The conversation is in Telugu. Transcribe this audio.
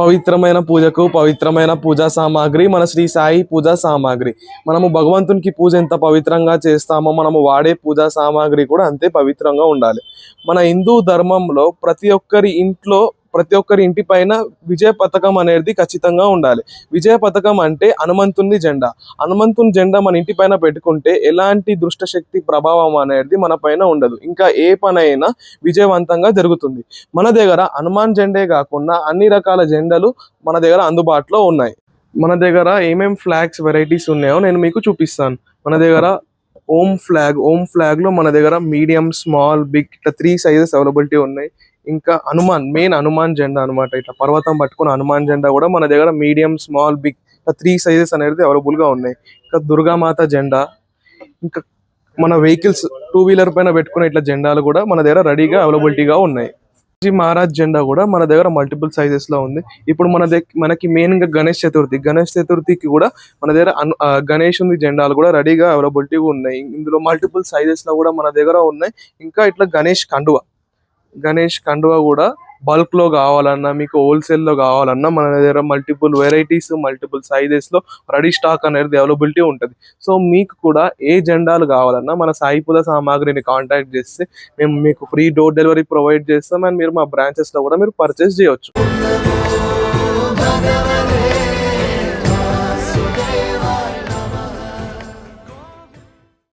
పవిత్రమైన పూజకు పవిత్రమైన పూజా సామాగ్రి మన శ్రీ సాయి పూజా సామాగ్రి. మనము భగవంతునికి పూజ ఎంత పవిత్రంగా చేస్తామో మనము వాడే పూజా సామాగ్రి కూడా అంతే పవిత్రంగా ఉండాలి. మన హిందూ ధర్మంలో ప్రతి ఒక్కరి ఇంటి పైన విజయ పథకం అనేది ఖచ్చితంగా ఉండాలి. విజయ పథకం అంటే హనుమంతుని జెండా. హనుమంతుని జెండా మన ఇంటి పైన పెట్టుకుంటే ఎలాంటి దుష్టశక్తి ప్రభావం అనేది మన పైన ఉండదు. ఇంకా ఏ పనైనా విజయవంతంగా జరుగుతుంది. మన దగ్గర హనుమాన్ జెండే కాకుండా అన్ని రకాల జెండాలు మన దగ్గర అందుబాటులో ఉన్నాయి. మన దగ్గర ఏమేం ఫ్లాగ్స్ వెరైటీస్ ఉన్నాయో నేను మీకు చూపిస్తాను. మన దగ్గర ఓం ఫ్లాగ్ లో మన దగ్గర మీడియం, స్మాల్, బిగ్ ఇట్లా 3 సైజెస్ అవైలబిలిటీ ఉన్నాయి. ఇంకా హనుమాన్ జెండా అనమాట. ఇట్లా పర్వతం పట్టుకున్న హనుమాన్ జెండా కూడా మన దగ్గర మీడియం, స్మాల్, బిగ్ ఇట్లా 3 సైజెస్ అనేది అవైలబుల్ గా ఉన్నాయి. ఇంకా దుర్గామాత జెండా, ఇంకా మన వెహికల్స్ 2 వీలర్ పైన పెట్టుకునే ఇట్లా జెండాలు కూడా మన దగ్గర రెడీగా అవైలబిలిటీగా ఉన్నాయి. శివాజీ మహారాజ్ జెండా కూడా మన దగ్గర మల్టిపుల్ సైజెస్ లో ఉంది. ఇప్పుడు మనకి మెయిన్ గా గణేష్ చతుర్థికి కూడా మన దగ్గర గణేషుని జెండాలు కూడా రెడీగా అవైలబిలిటీ ఉన్నాయి. ఇందులో మల్టిపుల్ సైజెస్ లో కూడా మన దగ్గర ఉన్నాయి. ఇంకా ఇట్లా గణేష్ కండువా కూడా బల్క్ లో కావాలన్నా, మీకు హోల్సేల్ లో కావాలన్నా మన దగ్గర మల్టిపుల్ వెరైటీస్, మల్టిపుల్ సైజెస్ లో రెడీ స్టాక్ అనేది అవైలబిలిటీ ఉంటుంది. సో మీకు కూడా ఏ జెండాలు కావాలన్నా మన సాయి పూజ సామాగ్రిని కాంటాక్ట్ చేస్తే మేము మీకు ఫ్రీ డోర్ డెలివరీ ప్రొవైడ్ చేస్తాం. అండ్ మీరు మా బ్రాంచెస్ లో కూడా మీరు పర్చేస్ చేయవచ్చు.